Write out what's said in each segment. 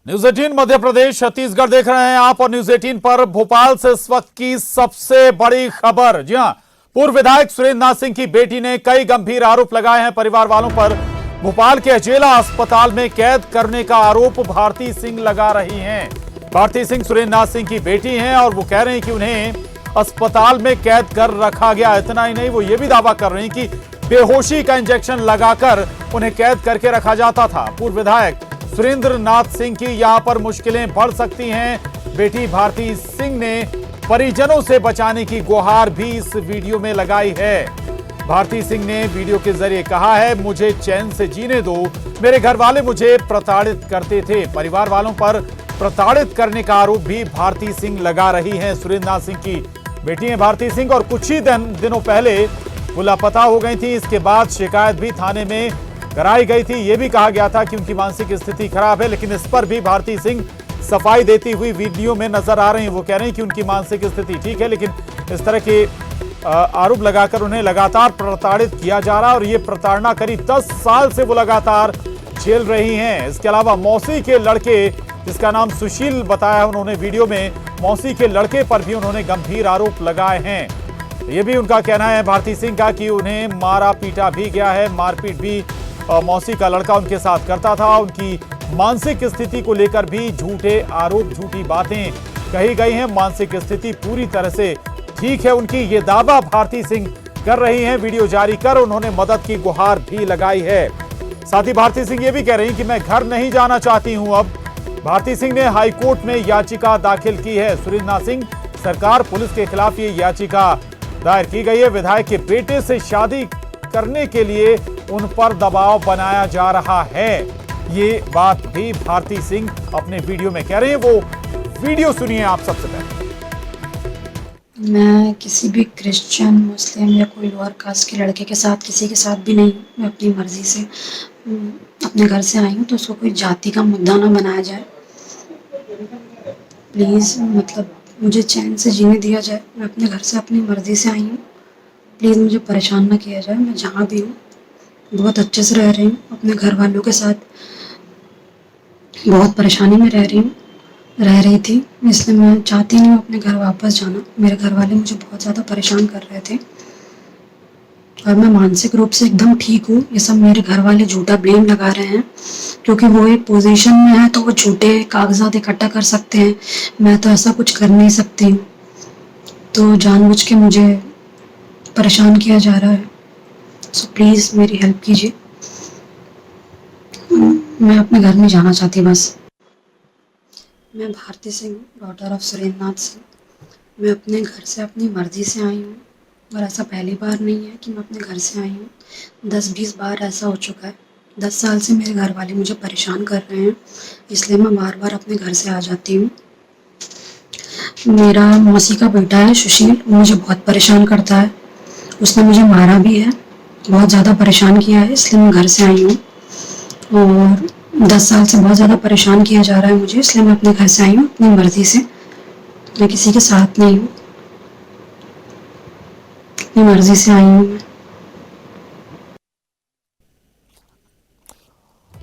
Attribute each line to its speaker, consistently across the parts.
Speaker 1: News 18 Madhya Pradesh Chhattisgarh देख रहे हैं आप और न्यूज 18 पर भोपाल से इस वक्त की सबसे बड़ी खबर। जी हां, पूर्व विधायक सुरेंद्र नाथ सिंह की बेटी ने कई गंभीर आरोप लगाए हैं परिवार वालों पर। भोपाल के अचेला अस्पताल में कैद करने का आरोप भारती सिंह लगा रही हैं। भारती सिंह सुरेंद्र नाथ सिंह की बेटी हैं और वो कह रहे हैं कि उन्हें अस्पताल में कैद कर रखा गया। इतना ही नहीं, वो ये भी दावा कर रहे हैं कि बेहोशी का इंजेक्शन लगाकर उन्हें कैद करके रखा जाता था। पूर्व विधायक सुरेंद्र नाथ सिंह की यहां पर मुश्किलें बढ़ सकती हैं। बेटी भारती सिंह ने परिजनों से बचाने की गुहार भी इस वीडियो में लगाई है। भारती सिंह ने वीडियो के जरिए कहा है, मुझे चैन से जीने दो, मेरे घर वाले मुझे प्रताड़ित करते थे। परिवार वालों पर प्रताड़ित करने का आरोप भी भारती सिंह लगा रही हैं। सुरेंद्र नाथ सिंह की बेटी है भारती सिंह और कुछ ही दिनों पहले वो लापता हो गई थी। इसके बाद शिकायत भी थाने में कराई गई थी। यह भी कहा गया था कि उनकी मानसिक स्थिति खराब है, लेकिन इस पर भी भारती सिंह सफाई देती हुई वीडियो में नजर आ रही हैं। वो कह रहे हैं कि उनकी मानसिक स्थिति ठीक है, लेकिन इस तरह के आरोप लगाकर उन्हें लगातार प्रताड़ित किया जा रहा है और ये प्रताड़ना करीब 10 साल से वो लगातार झेल रही हैं। इसके अलावा मौसी के लड़के, जिसका नाम सुशील बताया उन्होंने वीडियो में, मौसी के लड़के पर भी उन्होंने गंभीर आरोप लगाए हैं। ये भी उनका कहना है भारती सिंह का कि उन्हें मारा पीटा भी गया है। मारपीट भी मौसी का लड़का उनके साथ करता था। उनकी मानसिक स्थिति को लेकर भी झूठे आरोप, झूठी बातें कही गई हैं। मानसिक स्थिति पूरी तरह से ठीक है उनकी, ये दावा भारती सिंह कर रही हैं। वीडियो जारी कर उन्होंने मदद की गुहार भी लगाई है। साथ ही भारती सिंह ये भी कह रही हैं कि मैं घर नहीं जाना चाहती हूं। अब भारती सिंह ने हाईकोर्ट में याचिका दाखिल की है। सुरेंद्र नाथ सिंह सरकार पुलिस के खिलाफ ये याचिका दायर की गई है। विधायक के बेटे से शादी करने के लिए उन पर दबाव बनाया जा रहा है। ये बात भी भारती सिंह अपने वीडियो में कह रहे हैं। वो वीडियो सुनिए आप सबसे पहले।
Speaker 2: मैं किसी भी क्रिश्चियन, मुस्लिम या कोई लोअर कास्ट के लड़के के साथ, किसी के साथ भी नहीं, मैं अपनी मर्जी से अपने घर से आई हूँ, तो उसको कोई जाति का मुद्दा ना बनाया जाए। प्लीज़, मतलब मुझे चैन से जीने दिया जाए। मैं अपने घर से अपनी मर्जी से आई हूँ। प्लीज़ मुझे परेशान ना किया जाए। मैं जहाँ भी हूँ बहुत अच्छे से रह रही हूँ, अपने घर वालों के साथ बहुत परेशानी में रह रही थी, इसलिए मैं चाहती नहीं हूँ अपने घर वापस जाना। मेरे घर वाले मुझे बहुत ज़्यादा परेशान कर रहे थे और मैं मानसिक रूप से एकदम ठीक हूँ। ये सब मेरे घर वाले झूठा ब्लेम लगा रहे हैं, क्योंकि वो एक पोजीशन में है तो वो झूठे कागजात इकट्ठा कर सकते हैं। मैं तो ऐसा कुछ कर नहीं सकती हूँ, तो जानबूझ के मुझे परेशान किया जा रहा है। सो प्लीज़ मेरी हेल्प कीजिए। मैं अपने घर में जाना चाहती बस। मैं भारती सिंह, डॉटर ऑफ सुरेंद्र नाथ सिंह। मैं अपने घर से अपनी मर्ज़ी से आई हूँ और ऐसा पहली बार नहीं है कि मैं अपने घर से आई हूँ। 10-20 बार ऐसा हो चुका है। 10 साल से मेरे घर वाले मुझे परेशान कर रहे हैं, इसलिए मैं बार बार अपने घर से आ जाती हूँ। मेरा मौसी का बेटा है सुशील, वो मुझे बहुत परेशान करता है। उसने मुझे मारा भी है, बहुत ज़्यादा परेशान किया है, इसलिए मैं घर से आई हूँ। और 10 साल से बहुत ज़्यादा परेशान किया जा रहा है मुझे, इसलिए मैं अपने घर से आई हूँ अपनी मर्ज़ी से। मैं किसी के साथ नहीं हूँ, अपनी मर्ज़ी से आई हूँ मैं।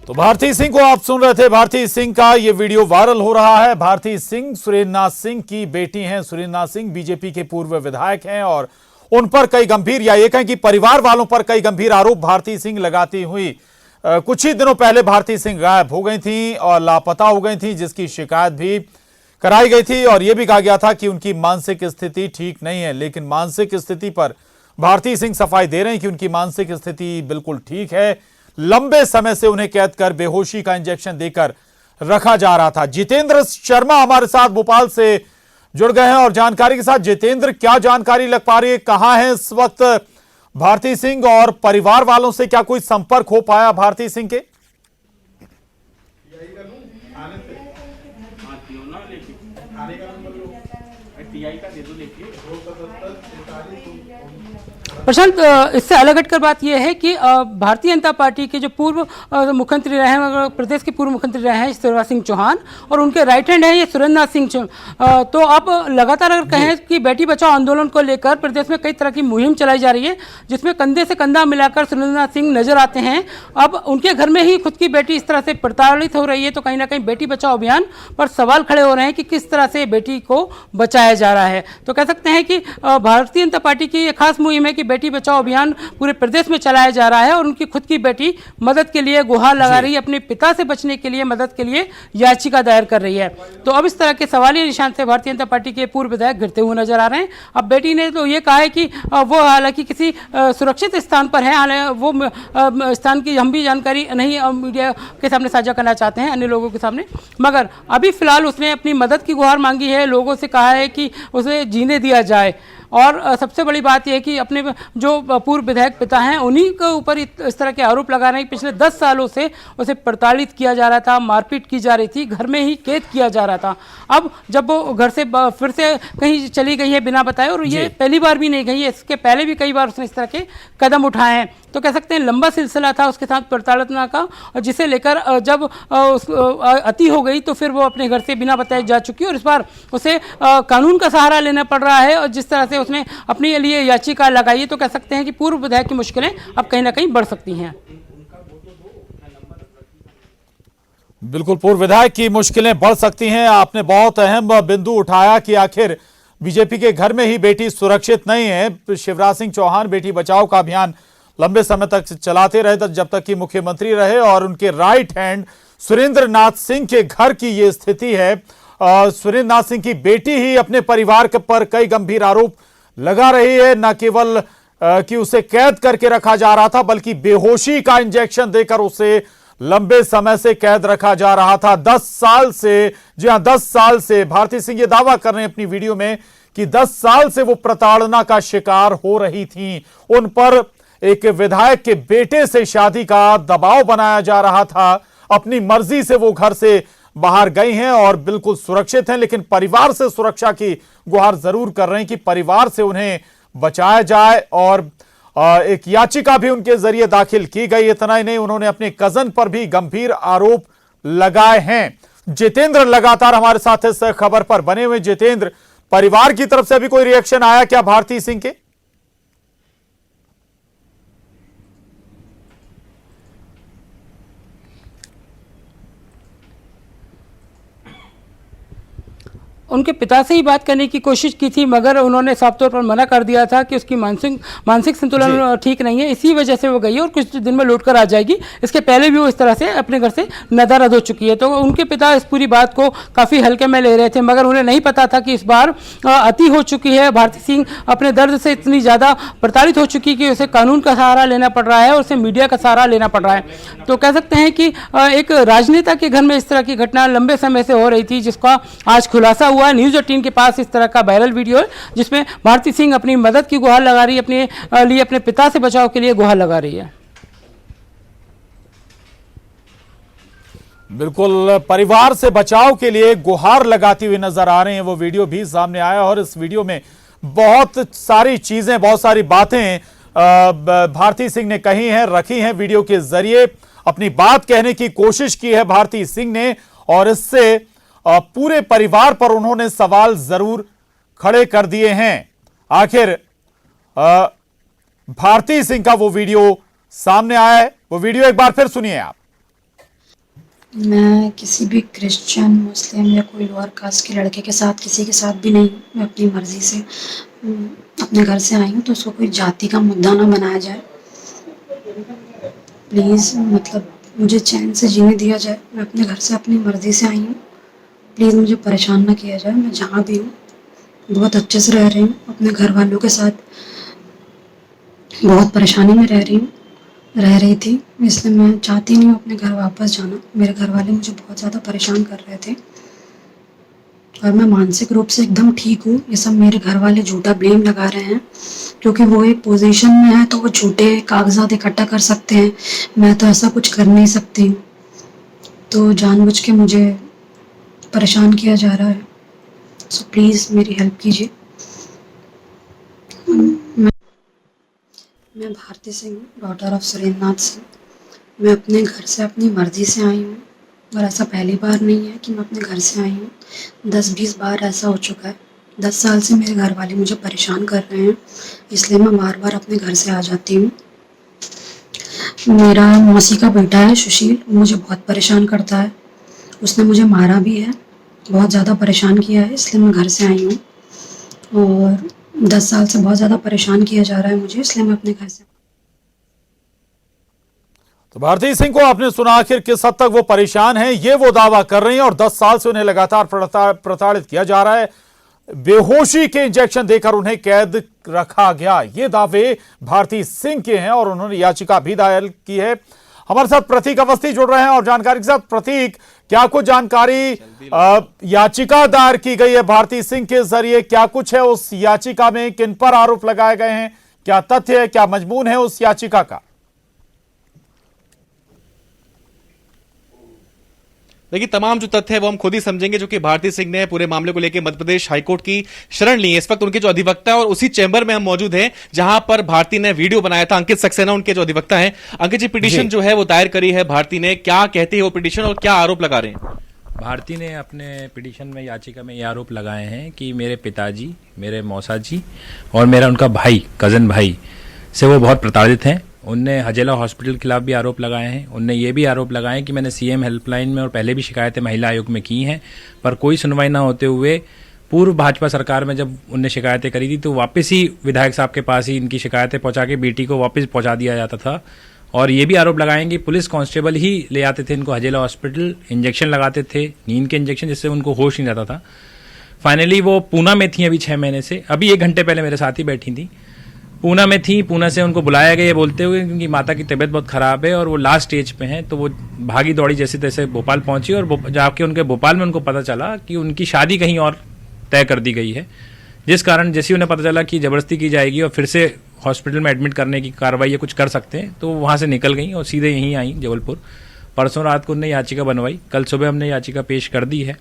Speaker 1: तो भारती सिंह को आप सुन रहे थे। भारती सिंह का ये वीडियो वायरल हो रहा है। भारती सिंह सुरेंद्र नाथ सिंह की बेटी हैं। सुरेंद्र नाथ सिंह बीजेपी के पूर्व विधायक हैं और उन पर कई गंभीर, या ये कहें कि परिवार वालों पर कई गंभीर आरोप भारती सिंह लगाती हुई कुछ ही दिनों पहले भारती सिंह गायब हो गई थी और लापता हो गई थी, जिसकी शिकायत भी कराई गई थी और यह भी कहा गया था कि उनकी मानसिक स्थिति ठीक नहीं है। लेकिन मानसिक स्थिति पर भारती सिंह सफाई दे रहे हैं कि उनकी मानसिक स्थिति बिल्कुल ठीक है। लंबे समय से उन्हें कैद कर बेहोशी का इंजेक्शन देकर रखा जा रहा था। जितेंद्र शर्मा हमारे साथ भोपाल से जुड़ गए हैं और जानकारी के साथ। जितेंद्र, क्या जानकारी लग पा रही है, कहां है इस वक्त भारती सिंह और परिवार वालों से क्या कोई संपर्क हो पाया भारती सिंह के?
Speaker 3: प्रशांत, इससे अलग हटकर बात यह है कि भारतीय जनता पार्टी के जो पूर्व मुख्यमंत्री रहे हैं, प्रदेश के पूर्व मुख्यमंत्री रहे हैं शिवराज सिंह चौहान, और उनके राइट हैंड हैं ये सुरेंद्र नाथ सिंह। तो अब लगातार अगर कहें कि बेटी बचाओ आंदोलन को लेकर प्रदेश में कई तरह की मुहिम चलाई जा रही है, जिसमें कंधे से कंधा मिलाकर सुरेंद्र नाथ सिंह नजर आते हैं। अब उनके घर में ही खुद की बेटी इस तरह से प्रताड़ित हो रही है, तो कहीं ना कहीं बेटी बचाओ अभियान पर सवाल खड़े हो रहे हैं कि किस तरह से बेटी को बचाया जा रहा है। तो कह सकते हैं कि भारतीय जनता पार्टी की ये खास मुहिम है कि बेटी बचाओ अभियान पूरे प्रदेश में चलाया जा रहा है, और उनकी खुद की बेटी मदद के लिए गुहार लगा रही है, अपने पिता से बचने के लिए मदद के लिए याचिका दायर कर रही है। तो अब इस तरह के सवालिया निशान से भारतीय जनता पार्टी के पूर्व विधायक घिरते हुए नजर आ रहे हैं। अब बेटी ने तो ये कहा है कि वो हालांकि किसी सुरक्षित स्थान पर है, वो स्थान की हम भी जानकारी नहीं मीडिया के सामने साझा करना चाहते हैं, अन्य लोगों के सामने, मगर अभी फिलहाल उसने अपनी मदद की गुहार मांगी है, लोगों से कहा है कि उसे जीने दिया जाए। और सबसे बड़ी बात यह है कि अपने जो पूर्व विधायक पिता हैं उन्हीं के ऊपर इस तरह के आरोप लगा रहे हैं कि पिछले 10 सालों से उसे प्रताड़ित किया जा रहा था, मारपीट की जा रही थी, घर में ही कैद किया जा रहा था। अब जब वो घर से फिर से कहीं चली गई है बिना बताए, और ये पहली बार भी नहीं गई है, इसके पहले भी कई बार उसने इस तरह के कदम उठाए हैं, तो कह सकते हैं लंबा सिलसिला था उसके साथ प्रताड़ना का, और जिसे लेकर जब अति हो गई तो फिर वो अपने घर से बिना बताए जा चुकी है, और इस बार उसे कानून का सहारा लेना पड़ रहा है। और जिस तरह से उसने अपने लिए याचिका लगाई है, तो कह सकते हैं कि पूर्व विधायक की मुश्किलें अब कहीं ना कहीं बढ़ सकती हैं।
Speaker 1: बिल्कुल, पूर्व विधायक की मुश्किलें बढ़ सकती हैं। आपने बहुत अहम बिंदु उठाया कि आखिर बीजेपी के घर में ही बेटी सुरक्षित नहीं है। शिवराज सिंह चौहान बेटी बचाओ का अभियान लंबे समय तक चलाते रहे, जब तक कि मुख्यमंत्री रहे, और उनके राइट हैंड सुरेंद्र नाथ सिंह के घर की ये स्थिति है। सुरेंद्र नाथ सिंह की बेटी ही अपने परिवार पर कई गंभीर आरोप लगा रही है। न केवल कि उसे कैद करके रखा जा रहा था, बल्कि बेहोशी का इंजेक्शन देकर उसे लंबे समय से कैद रखा जा रहा था। 10 साल से, जी हां 10 साल से भारती सिंह ये दावा कर रहे हैं अपनी वीडियो में कि 10 साल से वो प्रताड़ना का शिकार हो रही थी। उन पर एक विधायक के बेटे से शादी का दबाव बनाया जा रहा था। अपनी मर्जी से वो घर से बाहर गई हैं और बिल्कुल सुरक्षित हैं, लेकिन परिवार से सुरक्षा की गुहार जरूर कर रहे हैं कि परिवार से उन्हें बचाया जाए। और एक याचिका भी उनके जरिए दाखिल की गई। इतना ही नहीं, उन्होंने अपने कजन पर भी गंभीर आरोप लगाए हैं। जितेंद्र लगातार हमारे साथ इस खबर पर बने हुए। जितेंद्र, परिवार की तरफ से अभी कोई रिएक्शन आया क्या भारती सिंह के?
Speaker 3: उनके पिता से ही बात करने की कोशिश की थी, मगर उन्होंने साफ तौर पर मना कर दिया था कि उसकी मानसिक संतुलन ठीक नहीं है, इसी वजह से वो गई है और कुछ दिन में लौट कर आ जाएगी। इसके पहले भी वो इस तरह से अपने घर से नदारद हो चुकी है। तो उनके पिता इस पूरी बात को काफ़ी हल्के में ले रहे थे, मगर उन्हें नहीं पता था कि इस बार अति हो चुकी है। भारती सिंह अपने दर्द से इतनी ज़्यादा प्रताड़ित हो चुकी कि उसे कानून का सहारा लेना पड़ रहा है और उसे मीडिया का सहारा लेना पड़ रहा है। तो कह सकते हैं कि एक राजनेता के घर में इस तरह की घटना लंबे समय से हो रही थी, जिसका आज खुलासा हुआ। न्यूज़ 18 के पास इस तरह का वायरल वीडियो है जिसमें भारती सिंह अपनी मदद की गुहार लगा रही है, अपने लिए, अपने पिता से बचाव के लिए गुहार लगा रही है।
Speaker 1: बिल्कुल, परिवार से बचाव के लिए गुहार लगाती हुई नजर आ रहे हैं। वो वीडियो भी सामने आया और इस वीडियो में बहुत सारी चीजें, बहुत सारी बातें भारती सिंह ने कही हैं, रखी हैं। वीडियो के जरिए अपनी बात कहने की कोशिश की है भारती सिंह ने, और इससे पूरे परिवार पर उन्होंने सवाल जरूर खड़े कर दिए हैं। आखिर भारती सिंह का वो वीडियो सामने आया है, वो वीडियो एक बार फिर सुनिए आप।
Speaker 2: मैं किसी भी क्रिश्चियन, मुस्लिम या कोई लोअर कास्ट के लड़के के साथ, किसी के साथ भी नहीं, मैं अपनी मर्जी से अपने घर से आई हूँ, तो उसको कोई जाति का मुद्दा ना बनाया जाए। प्लीज़, मतलब मुझे चैन से जीने दिया जाए। मैं अपने घर से अपनी मर्जी से आई हूँ, प्लीज़ मुझे परेशान ना किया जाए। मैं जहाँ भी हूँ बहुत अच्छे से रह रही हूँ, अपने घर वालों के साथ बहुत परेशानी में रह रही थी, इसलिए मैं चाहती नहीं हूँ अपने घर वापस जाना। मेरे घर वाले मुझे बहुत ज़्यादा परेशान कर रहे थे और मैं मानसिक रूप से एकदम ठीक हूँ। ये सब मेरे घर वाले झूठा ब्लेम लगा रहे हैं, क्योंकि वो एक पोजीशन में है तो वो झूठे कागजात इकट्ठा कर सकते हैं। मैं तो ऐसा कुछ कर नहीं सकती हूँ, तो जानबूझ के मुझे परेशान किया जा रहा है। सो प्लीज़ मेरी हेल्प कीजिए। मैं भारती सिंह, डॉटर ऑफ सुरेंद्र नाथ सिंह। मैं अपने घर से अपनी मर्ज़ी से आई हूँ और ऐसा पहली बार नहीं है कि मैं अपने घर से आई हूँ। 10-20 बार ऐसा हो चुका है। 10 साल से मेरे घर वाले मुझे परेशान कर रहे हैं, इसलिए मैं बार-बार अपने घर से आ जाती हूँ। मेरा मौसी का बेटा है सुशील, वो मुझे बहुत परेशान करता है। उसने मुझे मारा भी है, बहुत ज़्यादा परेशान किया है, इसलिए मैं घर से आई हूँ। और 10 साल से बहुत ज़्यादा परेशान किया जा रहा है मुझे, इसलिए मैं अपने घर से।
Speaker 1: तो भारती सिंह को आपने सुना, आखिर किस हद तक वो परेशान हैं, ये वो दावा कर रही हैं और 10 साल से उन्हें लगातार प्रताड़ित किया जा रहा है। बेहोशी के इंजेक्शन देकर उन्हें कैद रखा गया, ये दावे भारती सिंह के हैं और उन्होंने याचिका भी दायर की है। हमारे साथ प्रतीक अवस्थी जुड़ रहे हैं और जानकारी के साथ। प्रतीक, क्या कुछ जानकारी याचिका दायर की गई है भारती सिंह के जरिए, क्या कुछ है उस याचिका में, किन पर आरोप लगाए गए हैं, क्या तथ्य है, क्या मजमून है उस याचिका का?
Speaker 4: देखिए, तमाम जो तथ्य है वो हम खुद ही समझेंगे, जो कि भारती सिंह ने पूरे मामले को लेकर मध्य प्रदेश हाईकोर्ट की शरण ली है। इस वक्त उनके जो अधिवक्ता है और उसी चैम्बर में हम मौजूद हैं जहां पर भारती ने वीडियो बनाया था। अंकित सक्सेना उनके जो अधिवक्ता हैं। अंकित जी, पिटीशन जो है वो दायर करी है भारती ने, क्या कहती है वो पिटीशन और क्या आरोप लगा रहे हैं?
Speaker 5: भारती ने अपने पिटीशन में, याचिका में ये आरोप लगाए हैं कि मेरे पिताजी, मेरे मौसा जी और मेरा उनका भाई, कज़न भाई से वो बहुत प्रताड़ित हैं। उनने हजेला हॉस्पिटल के खिलाफ भी आरोप लगाए हैं। उनने ये भी आरोप लगाए कि मैंने सीएम हेल्पलाइन में और पहले भी शिकायतें महिला आयोग में की हैं, पर कोई सुनवाई ना होते हुए पूर्व भाजपा सरकार में जब उनने शिकायतें करी थी तो वापस ही विधायक साहब के पास ही इनकी शिकायतें पहुंचा के बेटी को वापस पहुंचा दिया जाता था। और ये भी आरोप लगाए कि पुलिस कांस्टेबल ही ले आते थे इनको हजेला हॉस्पिटल, इंजेक्शन लगाते थे, नींद के इंजेक्शन, जिससे उनको होश नहीं रहता था। फाइनली वो पूना में थी अभी 6 महीने से, अभी 1 घंटे पहले मेरे साथ ही बैठी थी, पूना में थी। पूना से उनको बुलाया गया ये बोलते हुए क्योंकि माता की तबीयत बहुत ख़राब है और वो लास्ट स्टेज पे हैं, तो वो भागी दौड़ी जैसे तैसे भोपाल पहुंची और जाके उनके भोपाल में उनको पता चला कि उनकी शादी कहीं और तय कर दी गई है, जिस कारण जैसे उन्हें पता चला कि ज़बरदस्ती की जाएगी और फिर से हॉस्पिटल में एडमिट करने की कार्रवाई या कुछ कर सकते हैं, तो वहाँ से निकल गई और सीधे यहीं आई जबलपुर। परसों रात को उन्होंने याचिका बनवाई, कल सुबह हमने याचिका पेश कर दी है।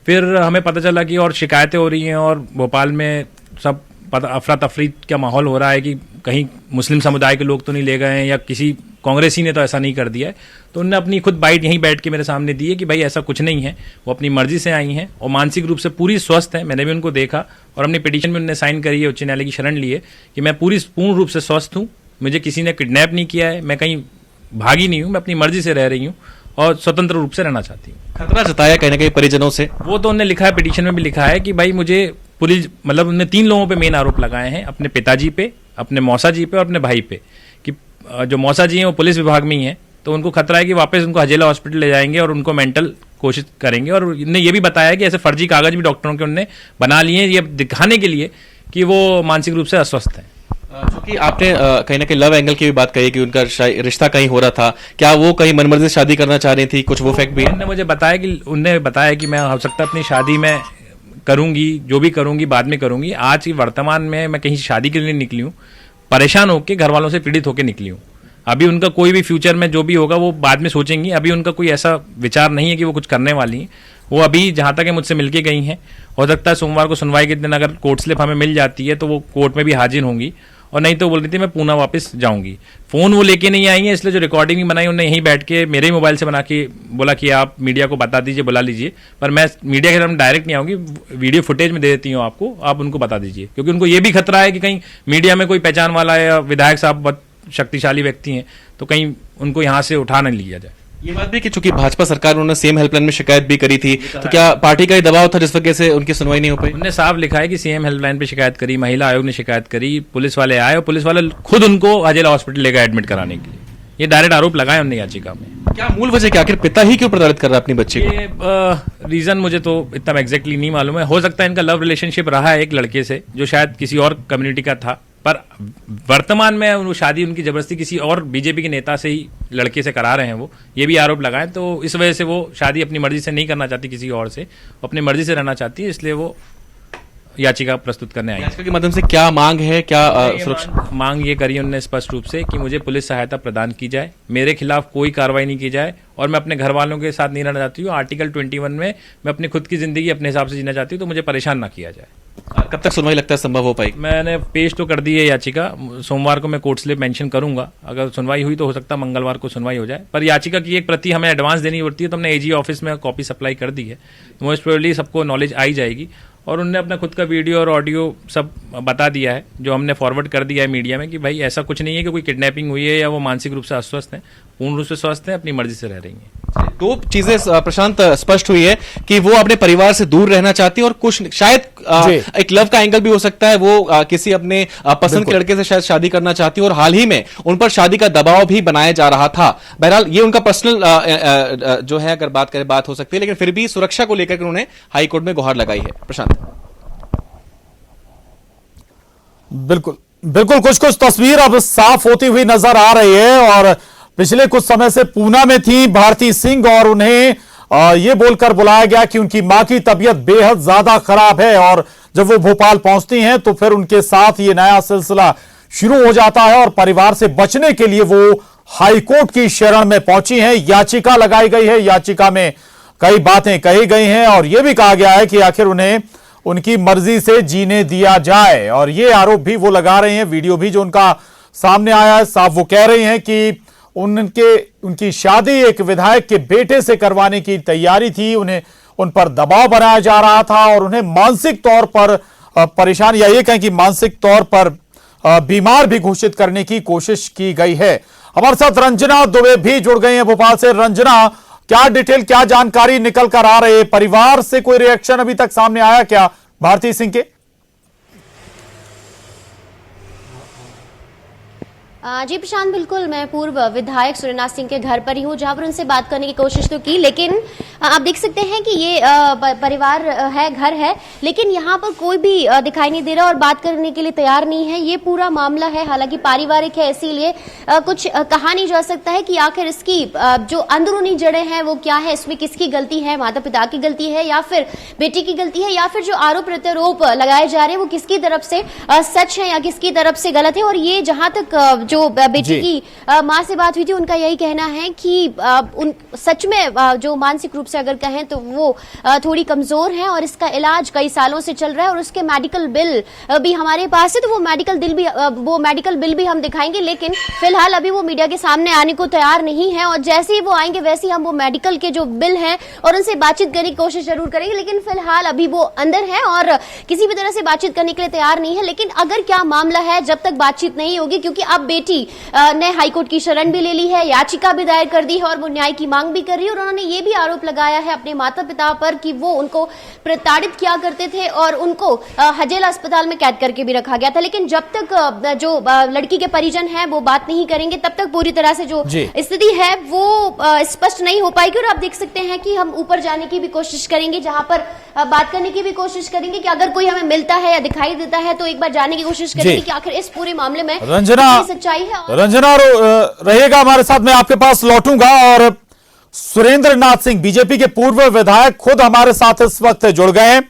Speaker 5: फिर हमें पता चला कि और शिकायतें हो रही हैं और भोपाल में सब अफरा तफरी का माहौल हो रहा है कि कहीं मुस्लिम समुदाय के लोग तो नहीं ले गए हैं या किसी कांग्रेसी ने तो ऐसा नहीं कर दिया है। तो उन्होंने अपनी खुद बाइट यहीं बैठ के मेरे सामने दी है कि भाई ऐसा कुछ नहीं है, वो अपनी मर्जी से आई हैं और मानसिक रूप से पूरी स्वस्थ हैं। मैंने भी उनको देखा और अपनी पिटीशन में उन्होंने साइन करी है, उच्च न्यायालय की शरण ली है कि मैं पूर्ण रूप से स्वस्थ हूँ, मुझे किसी ने किडनैप नहीं किया है, मैं कहीं भागी नहीं हूँ, मैं अपनी मर्जी से रह रही हूँ और स्वतंत्र रूप से रहना चाहती हूँ।
Speaker 4: खतरा जताया कहीं ना कहीं परिजनों से,
Speaker 5: वो तो उन्होंने लिखा है, पिटीशन में भी लिखा है कि भाई मुझे पुलिस, मतलब उन्होंने 3 लोगों पे मेन आरोप लगाए हैं, अपने पिताजी पे, अपने मौसा जी पे और अपने भाई पे, कि जो मौसा जी हैं वो पुलिस विभाग में ही हैं, तो उनको खतरा है कि वापस उनको हजेला हॉस्पिटल ले जाएंगे और उनको मेंटल कोशिश करेंगे। और उन्होंने ये भी बताया कि ऐसे फर्जी कागज भी डॉक्टरों के उन्होंने बना लिए हैं ये दिखाने के लिए कि वो मानसिक रूप से अस्वस्थ हैं।
Speaker 4: क्योंकि आपने कहीं ना कहीं लव एंगल की भी बात कही कि उनका रिश्ता कहीं हो रहा था, क्या वो कहीं मनमर्जी से शादी करना चाह रही थी, कुछ वो फैक्ट भी है?
Speaker 5: उन्होंने मुझे बताया कि उन्होंने बताया कि मैं हो सकता अपनी शादी में करूंगी, जो भी करूंगी बाद में करूंगी, आज की वर्तमान में मैं कहीं शादी के लिए निकली हूँ, परेशान होकर घर वालों से पीड़ित होकर निकली हूँ। अभी उनका कोई भी फ्यूचर में जो भी होगा वो बाद में सोचेंगी, अभी उनका कोई ऐसा विचार नहीं है कि वो कुछ करने वाली हैं। वो अभी जहाँ तक है मुझसे मिलके गई हैं, हो सकता है सोमवार को सुनवाई के दिन अगर कोर्ट स्लिप हमें मिल जाती है तो वो कोर्ट में भी हाजिर होंगी, और नहीं तो बोल रही थी मैं पूना वापस जाऊंगी। फ़ोन वो लेके नहीं आई है, इसलिए जो रिकॉर्डिंग भी बनाई उन्होंने यहीं बैठ के मेरे ही मोबाइल से बना के बोला कि आप मीडिया को बता दीजिए, बुला लीजिए, पर मैं मीडिया के सामने डायरेक्ट नहीं आऊँगी, वीडियो फुटेज में दे देती हूँ आपको, आप उनको बता दीजिए, क्योंकि उनको ये भी खतरा है कि कहीं मीडिया में कोई पहचान वाला है या विधायक साहब बहुत शक्तिशाली व्यक्ति हैं तो कहीं उनको यहाँ से उठा न लिया जाए।
Speaker 4: ये बात भी कि चूंकि भाजपा सरकार, उन्होंने सीएम हेल्पलाइन में शिकायत भी करी थी, तो क्या पार्टी का ही दबाव था जिस वजह से उनकी सुनवाई नहीं हो पाई?
Speaker 5: उन्होंने साफ लिखा है कि सीएम हेल्पलाइन पे शिकायत करी, महिला आयोग ने शिकायत करी, पुलिस वाले आए और पुलिस वाले खुद उनको हजेला हॉस्पिटल लेकर एडमिट कराने के लिए, ये डायरेक्ट आरोप लगाए उन्होंने याचिका में।
Speaker 4: क्या मूल वजह क्या, आखिर पिता ही क्यों प्रताड़ित कर रहा है अपनी बच्ची को?
Speaker 5: ये रीजन मुझे तो इतना एग्जैक्टली नहीं मालूम है, हो सकता है इनका लव रिलेशनशिप रहा है एक लड़के से जो शायद किसी और कम्युनिटी का था, पर वर्तमान में वो शादी उनकी जबरदस्ती किसी और बीजेपी के नेता से ही लड़के से करा रहे हैं, वो ये भी आरोप लगाए, तो इस वजह से वो शादी अपनी मर्जी से नहीं करना चाहती किसी और से, अपनी मर्जी से रहना चाहती है, इसलिए वो याचिका प्रस्तुत करने आई।
Speaker 4: याचिका के माध्यम से क्या मांग है, क्या सुरक्षा
Speaker 5: मांग ये करी उन्होंने स्पष्ट रूप से कि मुझे पुलिस सहायता प्रदान की जाए, मेरे खिलाफ कोई कार्रवाई नहीं की जाए और मैं अपने घर वालों के साथ नहीं रहना चाहती हूँ। आर्टिकल 21 में मैं अपनी खुद की जिंदगी अपने हिसाब से जीना चाहती हूँ, तो मुझे परेशान ना किया जाए।
Speaker 4: कब तक सुनवाई लगता है संभव हो पाएगी?
Speaker 5: मैंने पेश तो कर दी है याचिका, सोमवार को मैं कोर्ट स्लिप मेंशन करूंगा। अगर सुनवाई हुई तो हो सकता है मंगलवार को सुनवाई हो जाए, पर याचिका की एक प्रति हमें एडवांस देनी पड़ती है, तो हमने एजी ऑफिस में कॉपी सप्लाई कर दी है, तो मोस्ट प्रोबेबली सबको नॉलेज आई जाएगी। और उनने अपना खुद का वीडियो और ऑडियो सब बता दिया है, जो हमने फॉरवर्ड कर दिया है मीडिया में, कि भाई ऐसा कुछ नहीं है कि कोई किडनैपिंग हुई है या वो मानसिक रूप से अस्वस्थ हैं, पूर्ण रूप से स्वस्थ हैं, अपनी मर्जी से रह रही हैं।
Speaker 4: दो चीजें प्रशांत स्पष्ट हुई है कि वो अपने परिवार से दूर रहना चाहती है, और कुछ शायद एक लव का एंगल भी हो सकता है, वो किसी अपने पसंद के लड़के से शायद शादी करना चाहती है, और हाल ही में उन पर शादी का दबाव भी बनाया जा रहा था। बहरहाल ये उनका पर्सनल जो है, अगर बात करें बात हो सकती है, लेकिन फिर भी सुरक्षा को लेकर उन्होंने हाईकोर्ट में गुहार लगाई है। प्रशांत,
Speaker 1: बिल्कुल बिल्कुल, कुछ कुछ तस्वीर अब साफ होती हुई नजर आ रही है। और पिछले कुछ समय से पूना में थी भारती सिंह, और उन्हें ये बोलकर बुलाया गया कि उनकी मां की तबीयत बेहद ज्यादा खराब है, और जब वो भोपाल पहुंचती हैं तो फिर उनके साथ ये नया सिलसिला शुरू हो जाता है, और परिवार से बचने के लिए वो हाईकोर्ट की शरण में पहुंची हैं। याचिका लगाई गई है, याचिका में कई बातें कही गई हैं, और यह भी कहा गया है कि आखिर उन्हें उनकी मर्जी से जीने दिया जाए। और ये आरोप भी वो लगा रहे हैं, वीडियो भी जो उनका सामने आया है, साफ वो कह रही हैं कि उनकी शादी एक विधायक के बेटे से करवाने की तैयारी थी, उन्हें उन पर दबाव बनाया जा रहा था, और उन्हें मानसिक तौर पर परेशान, या ये कहें कि मानसिक तौर पर बीमार भी घोषित करने की कोशिश की गई है। हमारे साथ रंजना दुबे भी जुड़ गई हैं भोपाल से। रंजना, क्या डिटेल, क्या जानकारी निकल कर आ रही है? परिवार से कोई रिएक्शन अभी तक सामने आया क्या भारती सिंह के?
Speaker 6: जी प्रशांत, बिल्कुल मैं पूर्व विधायक सुरेंद्र सिंह के घर पर ही हूँ, जहां पर उनसे बात करने की कोशिश तो की, लेकिन आप देख सकते हैं कि ये परिवार है, घर है, लेकिन यहाँ पर कोई भी दिखाई नहीं दे रहा और बात करने के लिए तैयार नहीं है। ये पूरा मामला है, हालांकि पारिवारिक है, इसीलिए कुछ कहा नहीं जा सकता है कि आखिर इसकी जो अंदरूनी जड़ें हैं वो क्या है, इसमें किसकी गलती है, माता पिता की गलती है या फिर बेटी की गलती है, या फिर जो आरोप प्रत्यारोप लगाए जा रहे हैं वो किसकी तरफ से सच है या किसकी तरफ से गलत है। और ये जहां तक जो बेटी की मां से बात हुई थी, उनका यही कहना है कि उन सच में जो मानसिक रूप से अगर कहें तो वो थोड़ी कमजोर हैं, और इसका इलाज कई सालों से चल रहा है, और उसके मेडिकल बिल भी हमारे पास है, तो वो मेडिकल बिल भी हम दिखाएंगे, लेकिन फिलहाल अभी वो मीडिया के सामने आने को तैयार नहीं है। और जैसे ही वो आएंगे वैसे ही हम वो मेडिकल के जो बिल हैं और उनसे बातचीत करने की कोशिश जरूर करेंगे, लेकिन फिलहाल अभी वो अंदर है और किसी भी तरह से बातचीत करने के लिए तैयार नहीं है। लेकिन अगर क्या मामला है, जब तक बातचीत नहीं होगी, क्योंकि अब बेटी ने हाईकोर्ट की शरण भी ले ली है, याचिका भी दायर कर दी है और वो न्याय की मांग भी कर रही है, और उन्होंने ये भी आरोप लगाया है अपने माता पिता पर कि वो उनको प्रताड़ित किया करते थे और उनको हजेला अस्पताल में कैद करके भी रखा गया था। लेकिन जब तक जो लड़की के परिजन हैं वो बात नहीं करेंगे, तब तक पूरी तरह से जो स्थिति है वो स्पष्ट नहीं हो पाएगी। और आप देख सकते हैं कि हम ऊपर जाने की भी कोशिश करेंगे, जहां पर बात करने की भी कोशिश करेंगे कि अगर कोई हमें मिलता है या दिखाई देता है तो एक बार जाने की कोशिश करेंगे कि आखिर इस पूरे मामले में सच्चाई है।
Speaker 1: रंजना रहिएगा हमारे साथ, मैं आपके पास लौटूंगा। और सुरेंद्र नाथ सिंह, बीजेपी के पूर्व विधायक, खुद हमारे साथ इस वक्त जुड़ गए हैं।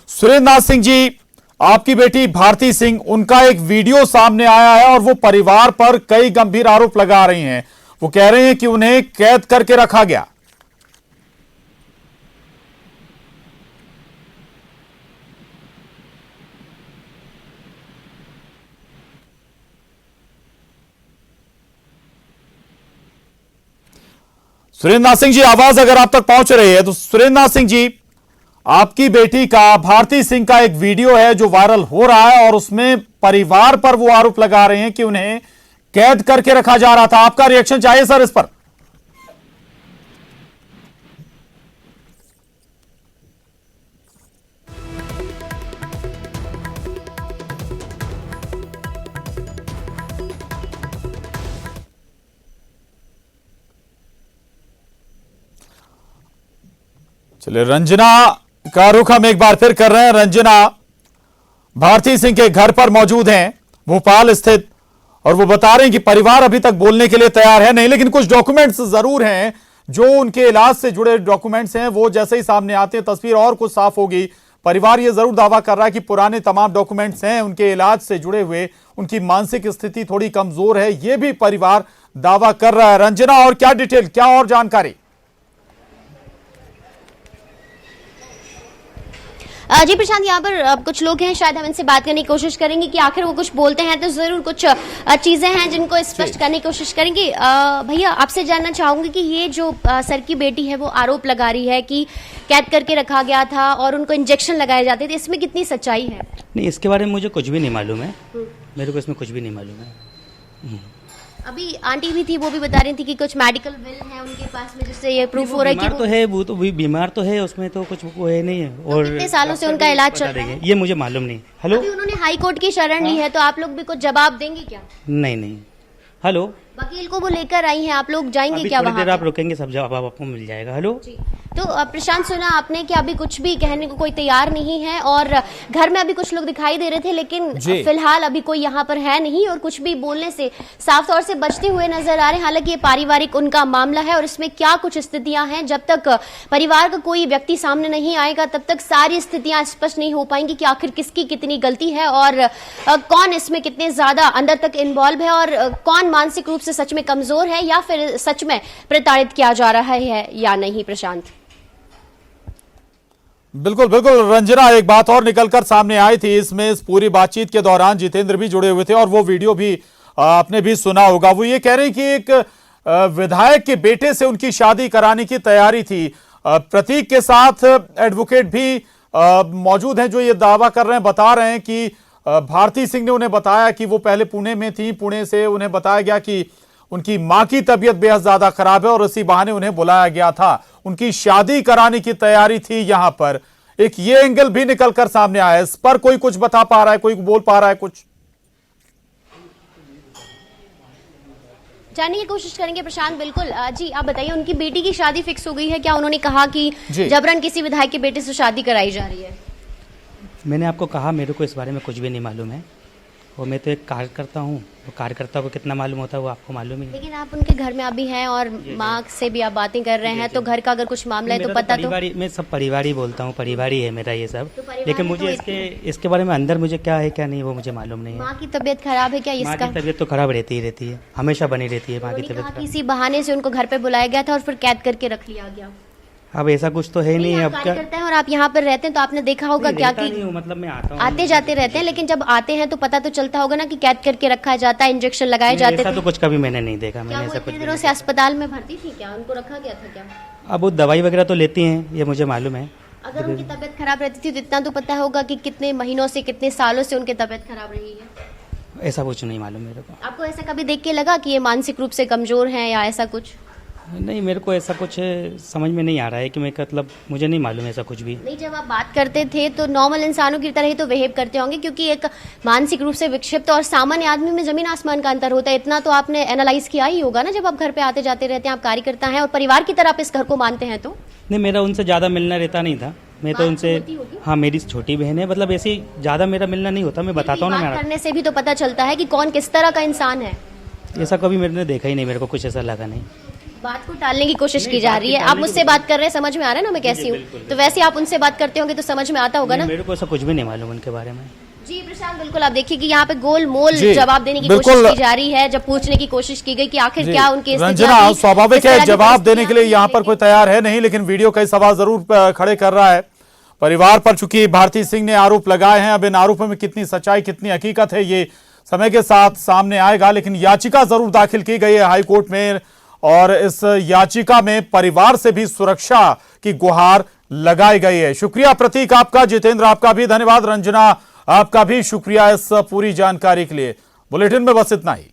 Speaker 1: सुरेंद्र नाथ सिंह जी, आपकी बेटी भारती सिंह, उनका एक वीडियो सामने आया है और वो परिवार पर कई गंभीर आरोप लगा रही हैं। वो कह रहे हैं कि उन्हें कैद करके रखा गया। सुरेंद्र नाथ सिंह जी, आवाज अगर आप तक पहुंच रही है तो सुरेंद्र नाथ सिंह जी, आपकी बेटी का, भारती सिंह का एक वीडियो है जो वायरल हो रहा है, और उसमें परिवार पर वो आरोप लगा रहे हैं कि उन्हें कैद करके रखा जा रहा था। आपका रिएक्शन चाहिए सर इस पर। चलिए, रंजना का रुख हम एक बार फिर कर रहे हैं। रंजना भारती सिंह के घर पर मौजूद हैं भोपाल स्थित, और वो बता रहे हैं कि परिवार अभी तक बोलने के लिए तैयार है नहीं, लेकिन कुछ डॉक्यूमेंट्स जरूर हैं जो उनके इलाज से जुड़े डॉक्यूमेंट्स हैं, वो जैसे ही सामने आते हैं तस्वीर और कुछ साफ होगी। परिवार ये जरूर दावा कर रहा है कि पुराने तमाम डॉक्यूमेंट्स हैं उनके इलाज से जुड़े हुए, उनकी मानसिक स्थिति थोड़ी कमजोर है, ये भी परिवार दावा कर रहा है। रंजना, और क्या डिटेल, क्या और जानकारी?
Speaker 6: जी प्रशांत, यहाँ पर कुछ लोग हैं, शायद हम इनसे बात करने की कोशिश करेंगे कि आखिर वो कुछ बोलते हैं तो जरूर कुछ चीजें हैं जिनको स्पष्ट करने की कोशिश करेंगे। भैया, आपसे जानना चाहूंगी कि ये जो सर की बेटी है वो आरोप लगा रही है कि कैद करके रखा गया था और उनको इंजेक्शन लगाए जाते थे, इसमें कितनी सच्चाई है?
Speaker 7: नहीं, इसके बारे में मुझे कुछ भी नहीं मालूम है। मेरे को इसमें कुछ भी नहीं मालूम है।
Speaker 6: अभी आंटी भी थी, वो भी बता रही थी कि कुछ मेडिकल बिल है उनके पास में जिससे ये प्रूफ हो रहा है कि
Speaker 7: बीमार तो है, वो तो बीमार तो है, उसमें तो कुछ वो है नहीं है। और
Speaker 6: कितने सालों से उनका इलाज चल रहा है
Speaker 7: ये मुझे मालूम नहीं। हेलो,
Speaker 6: अभी उन्होंने हाई कोर्ट की शरण ली है, तो आप लोग भी कुछ जवाब देंगे क्या?
Speaker 7: नहीं नहीं। हेलो,
Speaker 6: वकील को वो लेकर आई हैं, आप लोग जाएंगे
Speaker 7: अभी
Speaker 6: क्या
Speaker 7: थोड़ी
Speaker 6: वहाँ
Speaker 7: देर आप
Speaker 6: पे?
Speaker 7: रुकेंगे, सब जवाब आपको मिल जाएगा। हेलो
Speaker 6: जी। तो प्रशांत, सुना आपने कि अभी कुछ भी कहने को कोई तैयार नहीं है और घर में अभी कुछ लोग दिखाई दे रहे थे, लेकिन फिलहाल अभी कोई यहाँ पर है नहीं और कुछ भी बोलने से साफ तौर से बचते हुए नजर आ रहे हैं। हालांकि ये पारिवारिक उनका मामला है और इसमें क्या कुछ स्थितियां हैं, जब तक परिवार का कोई व्यक्ति सामने नहीं आएगा तब तक सारी स्थितियां स्पष्ट नहीं हो पाएंगी कि आखिर किसकी कितनी गलती है और कौन इसमें कितने ज्यादा अंदर तक इन्वॉल्व है और कौन मानसिक रूप से सच में कमजोर है या फिर सच में प्रताड़ित किया जा रहा है या नहीं। प्रशांत,
Speaker 1: बिल्कुल बिल्कुल रंजना, एक बात और निकलकर सामने आई थी इसमें, इस पूरी बातचीत के दौरान जितेंद्र भी जुड़े हुए थे और वो वीडियो भी आपने भी सुना होगा। वो ये कह रहे हैं कि एक विधायक के बेटे से उनकी शादी कराने की तैयारी थी। प्रतीक के साथ एडवोकेट भी मौजूद हैं जो ये दावा कर रहे हैं, बता रहे हैं कि भारती सिंह ने उन्हें बताया कि वो पहले पुणे में थी, पुणे से उन्हें बताया गया कि उनकी मां की तबीयत बेहद ज्यादा खराब है और इसी बहाने उन्हें बुलाया गया था, उनकी शादी कराने की तैयारी थी। यहां पर एक ये एंगल भी निकलकर सामने आया, इस पर कोई कुछ बता पा रहा है, कोई बोल पा रहा है कुछ?
Speaker 6: जानने की कोशिश करेंगे प्रशांत। बिल्कुल जी, आप बताइए, उनकी बेटी की शादी फिक्स हो गई है क्या? उन्होंने कहा कि जबरन किसी विधायक के बेटे से शादी कराई जा रही है।
Speaker 7: मैंने आपको कहा मेरे को इस बारे में कुछ भी नहीं मालूम है और मैं तो एक कार्यकर्ता हूँ, तो कार्यकर्ता को कितना मालूम होता है वो आपको मालूम ही है।
Speaker 6: लेकिन आप उनके घर में अभी हैं और माँ से भी आप बातें कर रहे हैं, तो घर का अगर कुछ मामला है तो पता तो
Speaker 7: मैं सब परिवार ही बोलता हूँ, परिवार ही है मेरा ये सब।
Speaker 6: तो परिवार
Speaker 7: लेकिन
Speaker 6: है
Speaker 7: मुझे
Speaker 6: तो
Speaker 7: इसके बारे में अंदर मुझे क्या है क्या नहीं वो मुझे मालूम नहीं है।
Speaker 6: माँ की तबीयत खराब है क्या?
Speaker 7: माँ
Speaker 6: इसका
Speaker 7: की तबीयत तो खराब रहती है, हमेशा बनी रहती है माँ की तबीयत खराब।
Speaker 6: किसी बहाने से उनको घर पे बुलाया गया था और फिर कैद करके रख लिया गया।
Speaker 7: अब ऐसा कुछ तो है नहीं। अब क्या
Speaker 6: करते हैं और आप यहाँ पर रहते हैं तो आपने देखा होगा क्या कि
Speaker 7: मतलब मैं आता हूँ,
Speaker 6: आते जाते रहते हैं, लेकिन जब आते हैं तो पता तो चलता होगा ना कि कैद करके रखा जाता है, इंजेक्शन लगाए जाते
Speaker 7: ऐसा
Speaker 6: थे।
Speaker 7: तो कुछ कभी मैंने नहीं देखा।
Speaker 6: क्या
Speaker 7: मैंने
Speaker 6: वो
Speaker 7: ऐसा कुछ
Speaker 6: इतने दिनों से अस्पताल में भर्ती थी क्या? उनको रखा गया था क्या?
Speaker 7: अब वो दवाई वगैरह तो लेती हैं, ये मुझे मालूम है।
Speaker 6: अगर उनकी तबीयत खराब रहती थी तो इतना तो पता होगा कि कितने महीनों से, कितने सालों से उनकी तबीयत खराब रही है।
Speaker 7: ऐसा कुछ नहीं मालूम मेरे को।
Speaker 6: आपको ऐसा कभी देख के लगा कि ये मानसिक रूप से कमजोर हैं या ऐसा कुछ?
Speaker 7: नहीं, मेरे को ऐसा कुछ समझ में नहीं आ रहा है कि मैं मतलब मुझे नहीं मालूम ऐसा कुछ भी।
Speaker 6: नहीं, जब आप बात करते थे तो नॉर्मल इंसानों की तरह ही तो बिहेव करते होंगे, क्योंकि एक मानसिक रूप से विक्षिप्त और सामान्य आदमी में जमीन आसमान का अंतर होता है। इतना तो आपने एनालाइज किया ही होगा ना, जब आप घर पे आते जाते रहते हैं, आप कार्यकर्ता हैं और परिवार की तरह आप इस घर को मानते हैं। तो
Speaker 7: नहीं, मेरा उनसे ज़्यादा मिलना रहता नहीं था। मैं तो उनसे, हाँ मेरी छोटी बहन है, मतलब ऐसे ज़्यादा मेरा मिलना नहीं होता। मैं बताता हूँ ना,
Speaker 6: बात करने से भी तो पता चलता है कि कौन किस तरह का इंसान है।
Speaker 7: ऐसा कभी मैंने देखा ही नहीं, मेरे को कुछ ऐसा लगा नहीं।
Speaker 6: बात को टालने की कोशिश की जा रही है। आप मुझसे बात कर रहे हैं, समझ में आ रहा है ना मैं कैसी हूँ, तो वैसे आप उनसे बात करते होंगे तो समझ में आता होगा ना।
Speaker 7: मेरे को ऐसा कुछ भी नहीं मालूम उनके बारे में।
Speaker 6: जी प्रशांत, बिल्कुल आप देखिए कि यहाँ पे गोल मोल
Speaker 1: जी,
Speaker 6: जवाब देने की
Speaker 1: बिल्कुल।
Speaker 6: कोशिश की जा रही है। जब पूछने की कोशिश की गई कि आखिर क्या उनकी
Speaker 1: रंजना, स्वाभाविक है जवाब देने के लिए यहाँ पर कोई तैयार है नहीं, लेकिन वीडियो कई सवाल जरूर खड़े कर रहा है परिवार पर। चूंकि भारती सिंह ने आरोप लगाए हैं, अब इन आरोपों में कितनी सच्चाई कितनी हकीकत है ये समय के साथ सामने आएगा, लेकिन याचिका जरूर दाखिल की गई है हाईकोर्ट में और इस याचिका में परिवार से भी सुरक्षा की गुहार लगाई गई है। शुक्रिया प्रतीक आपका, जितेंद्र आपका भी धन्यवाद, रंजना आपका भी शुक्रिया इस पूरी जानकारी के लिए। बुलेटिन में बस इतना ही।